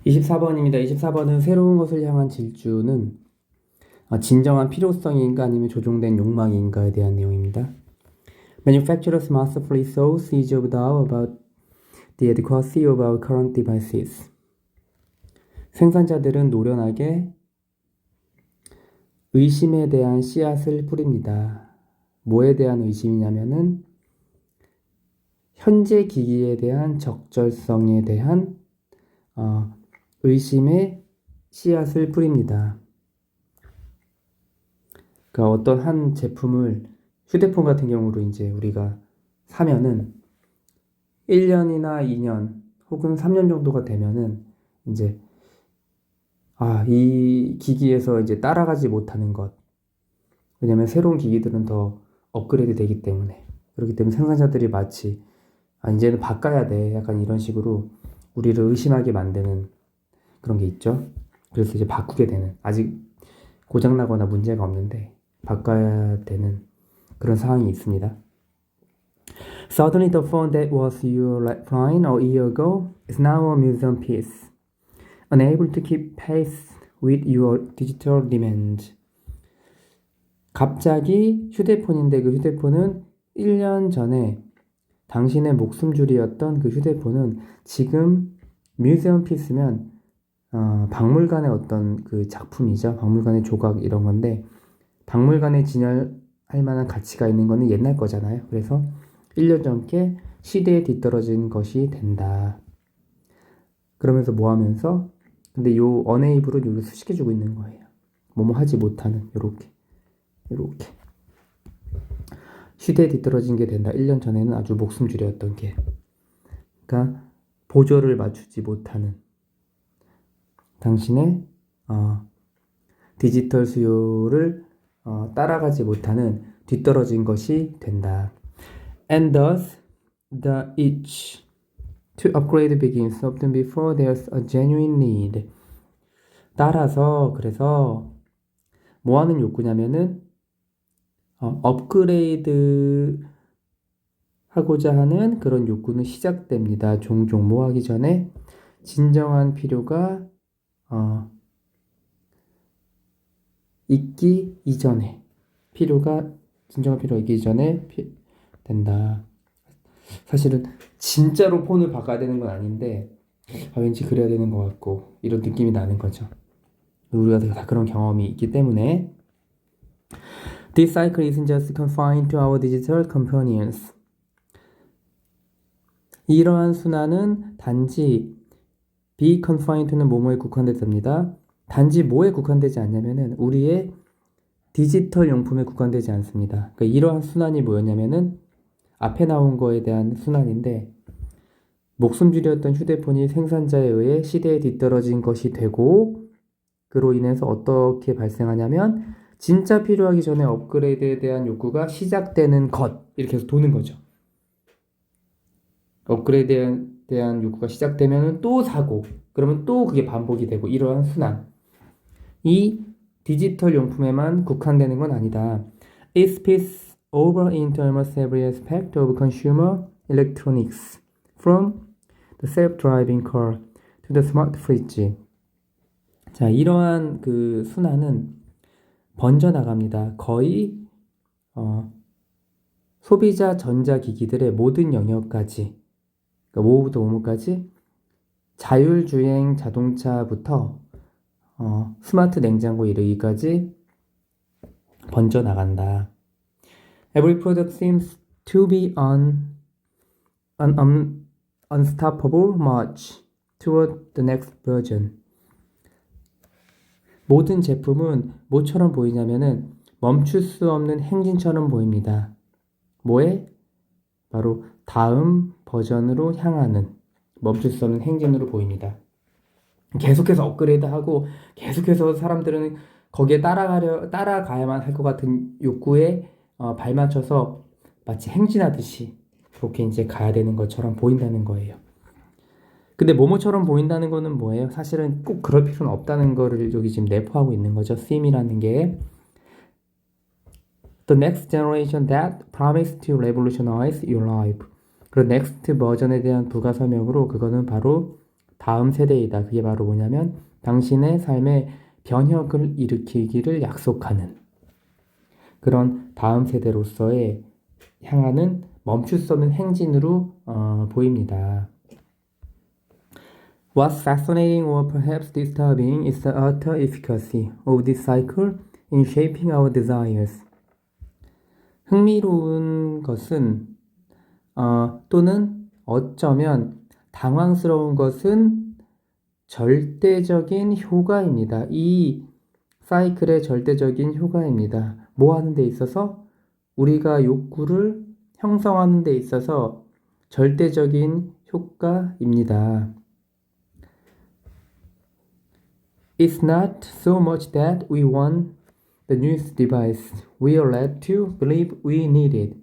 24번입니다. 24번은 새로운 것을 향한 질주는 진정한 필요성인가 아니면 조종된 욕망인가에 대한 내용입니다. Manufacturers masterfully sow seeds of doubt about the adequacy of our current devices. 생산자들은 노련하게 의심에 대한 씨앗을 뿌립니다. 뭐에 대한 의심이냐면은 현재 기기에 대한 적절성에 대한 의심의 씨앗을 뿌립니다. 그러니까 어떤 한 제품을 휴대폰 같은 경우로 이제 우리가 사면은 1년이나 2년 혹은 3년 정도가 되면은 이제 이 기기에서 이제 따라가지 못하는 것. 왜냐면 새로운 기기들은 더 업그레이드 되기 때문에. 그렇기 때문에 생산자들이 마치 이제는 바꿔야 돼. 약간 이런 식으로 우리를 의심하게 만드는 그런 게 있죠. 그래서 이제 바꾸게 되는, 아직 고장나거나 문제가 없는데 바꿔야 되는 그런 상황이 있습니다. Suddenly the phone that was your lifeline a year ago is now a museum piece, unable to keep pace with your digital demand. 갑자기 휴대폰인데 그 휴대폰은 1년 전에 당신의 목숨줄이었던 그 휴대폰은 지금 뮤지엄 피스면 박물관의 어떤 그 작품이죠. 박물관의 조각 이런 건데 박물관에 진열할 만한 가치가 있는 거는 옛날 거잖아요. 그래서 1년 전께 시대에 뒤떨어진 것이 된다. 그러면서 뭐 하면서 근데 요 unable은 여기 수식해주고 있는 거예요. 뭐뭐 하지 못하는 요렇게 시대에 뒤떨어진 게 된다. 1년 전에는 아주 목숨줄이었던 게 그러니까 보조를 맞추지 못하는 당신의 디지털 수요를 따라가지 못하는 뒤떨어진 것이 된다. And thus, the itch to upgrade begins often before there's a genuine need. 따라서 그래서 뭐 하는 욕구냐면은 업그레이드 하고자 하는 그런 욕구는 시작됩니다. 종종 뭐 하기 전에 진정한 필요가 있기 이전에 진정한 필요가 있기 전에 된다. 사실은 진짜로 폰을 바꿔야 되는 건 아닌데 왠지 그래야 되는 것 같고 이런 느낌이 나는 거죠. 우리가 다 그런 경험이 있기 때문에 This cycle isn't just confined to our digital companions. 이러한 순환은 단지 be confined to는 뭐뭐에 국한되답니다. 단지 뭐에 국한되지 않냐면은 우리의 디지털 용품에 국한되지 않습니다. 그러니까 이러한 순환이 뭐였냐면은 앞에 나온 거에 대한 순환인데 목숨줄이었던 휴대폰이 생산자에 의해 시대에 뒤떨어진 것이 되고 그로 인해서 어떻게 발생하냐면 진짜 필요하기 전에 업그레이드에 대한 욕구가 시작되는 것 이렇게 해서 도는 거죠. 업그레이드에 대한 욕구가 시작되면 또 사고 그러면 또 그게 반복이 되고 이러한 순환 이 디지털 용품에만 국한되는 건 아니다. It spills over into almost every aspect of consumer electronics, from the self-driving car to the smart fridge. 자, 이러한 그 순환은 번져 나갑니다. 거의 소비자 전자기기들의 모든 영역까지, 그러니까 뭐부터 뭐뭐까지 자율주행 자동차부터 스마트 냉장고 이르기까지 번져 나간다. Every product seems to be on an unstoppable march toward the next version. 모든 제품은 뭐처럼 보이냐면은 멈출 수 없는 행진처럼 보입니다. 뭐에? 바로 다음 버전으로 향하는 멈출 수 없는 행진으로 보입니다. 계속해서 업그레이드하고 계속해서 사람들은 거기에 따라가야만 할 것 같은 욕구에 발맞춰서 마치 행진하듯이 그렇게 이제 가야 되는 것처럼 보인다는 거예요. 근데 뭐뭐처럼 보인다는 거는 뭐예요? 사실은 꼭 그럴 필요는 없다는 거를 여기 지금 내포하고 있는 거죠. theme이라는 게 The next generation that promised to revolutionize your life. 그 next 버전에 대한 부가 설명으로 그거는 바로 다음 세대이다. 그게 바로 뭐냐면 당신의 삶에 변혁을 일으키기를 약속하는 그런 다음 세대로서의 향하는 멈출 수 없는 행진으로 보입니다. What's fascinating or perhaps disturbing is the utter efficacy of this cycle in shaping our desires. 흥미로운 것은 또는 어쩌면 당황스러운 것은 절대적인 효과입니다. 이 사이클의 절대적인 효과입니다. 뭐 하는 데 있어서? 우리가 욕구를 형성하는 데 있어서 절대적인 효과입니다. It's not so much that we want the newest device. We are led to believe we need it.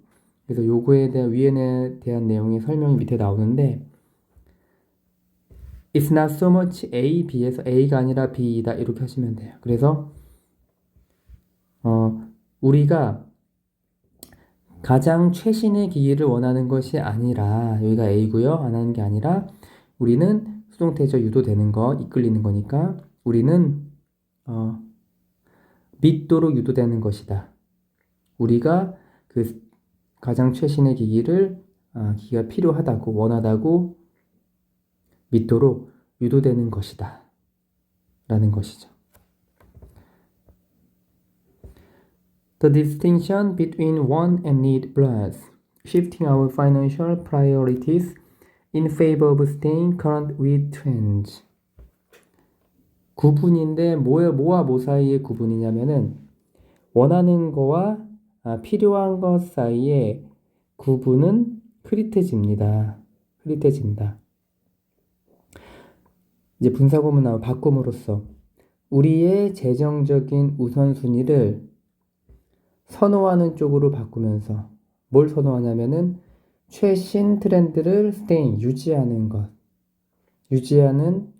그래서 요거에 대한 위에 대한 내용의 설명이 밑에 나오는데 It's not so much A, B에서 A가 아니라 B이다 이렇게 하시면 돼요. 그래서 우리가 가장 최신의 기기를 원하는 것이 아니라 여기가 A고요. 안 하는 게 아니라 우리는 수동태죠. 유도되는 거, 이끌리는 거니까 우리는 믿도록 유도되는 것이다. 우리가 그 가장 최신의 기기가 필요하다고 원하다고 믿도록 유도되는 것이다. 라는 것이죠. The distinction between want and need blurs, shifting our financial priorities in favor of staying current with trends. 구분인데 뭐와 뭐 사이의 구분이냐면은 원하는 거와 필요한 것 사이의 구분은 흐릿해집니다. 흐릿해진다. 이제 분사구문 나와 바꿈으로써 우리의 재정적인 우선순위를 선호하는 쪽으로 바꾸면서 뭘 선호하냐면은 최신 트렌드를 유지하는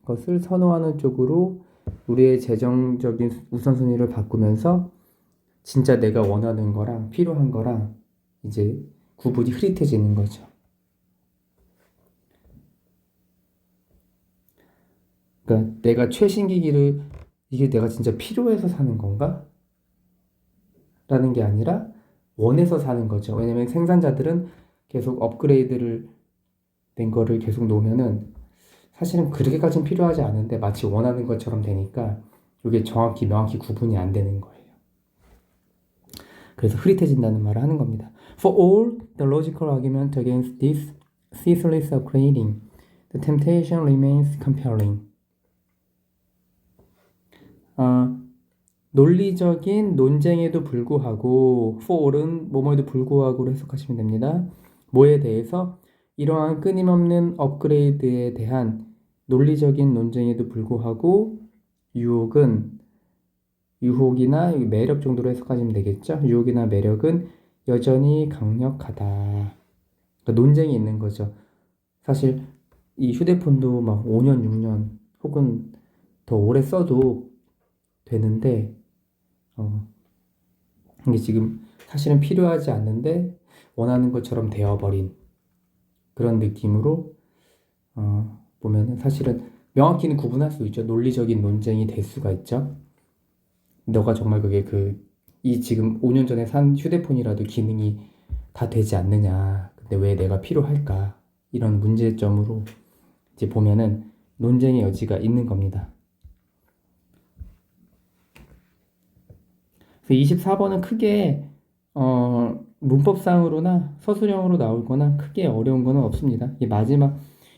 것을 선호하는 쪽으로 우리의 재정적인 우선순위를 바꾸면서 진짜 내가 원하는 거랑 필요한 거랑 이제 구분이 흐릿해지는 거죠. 그러니까 내가 최신 기기를 이게 내가 진짜 필요해서 사는 건가? 라는 게 아니라 원해서 사는 거죠. 왜냐면 생산자들은 계속 업그레이드를 된 거를 계속 놓으면은 사실은 그렇게까지는 필요하지 않은데 마치 원하는 것처럼 되니까 이게 명확히 구분이 안 되는 거예요. 그래서 흐릿해진다는 말을 하는 겁니다. For all the logical argument against this ceaseless upgrading, the temptation remains compelling. 논리적인 논쟁에도 불구하고 for all은 뭐뭐에도 불구하고로 해석하시면 됩니다. 뭐에 대해서? 이러한 끊임없는 업그레이드에 대한 논리적인 논쟁에도 불구하고 유혹이나 매력 정도로 해석하시면 되겠죠. 유혹이나 매력은 여전히 강력하다. 그러니까 논쟁이 있는 거죠. 사실 이 휴대폰도 막 5년, 6년 혹은 더 오래 써도 되는데 이게 지금 사실은 필요하지 않는데 원하는 것처럼 되어버린 그런 느낌으로 보면은 사실은 명확히는 구분할 수 있죠. 논리적인 논쟁이 될 수가 있죠. 너가 정말 그게 이 지금 5년 전에 산 휴대폰이라도 기능이 다 되지 않느냐. 근데 왜 내가 필요할까? 이런 문제점으로 이제 보면은 논쟁의 여지가 있는 겁니다. 24번은 크게 문법상으로나 서술형으로 나오거나 크게 어려운 거는 없습니다. 이 마지막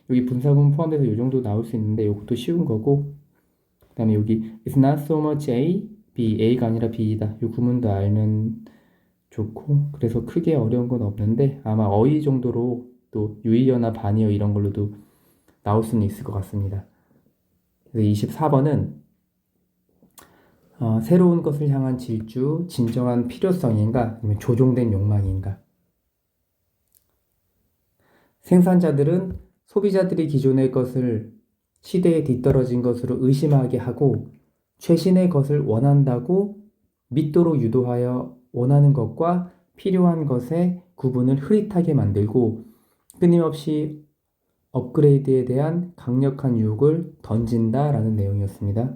여기 분사구문 포함해서 이 정도 나올 수 있는데 이것도 쉬운 거고 그 다음에 여기 It's not so much A, B, A가 아니라 B이다. 이 구문도 알면 좋고 그래서 크게 어려운 건 없는데 아마 어휘 정도로 또 유의어나 반의어 이런 걸로도 나올 수는 있을 것 같습니다. 그래서 24번은 새로운 것을 향한 질주, 진정한 필요성인가, 아니면 조종된 욕망인가? 생산자들은 소비자들이 기존의 것을 시대에 뒤떨어진 것으로 의심하게 하고 최신의 것을 원한다고 믿도록 유도하여 원하는 것과 필요한 것의 구분을 흐릿하게 만들고 끊임없이 업그레이드에 대한 강력한 유혹을 던진다라는 내용이었습니다.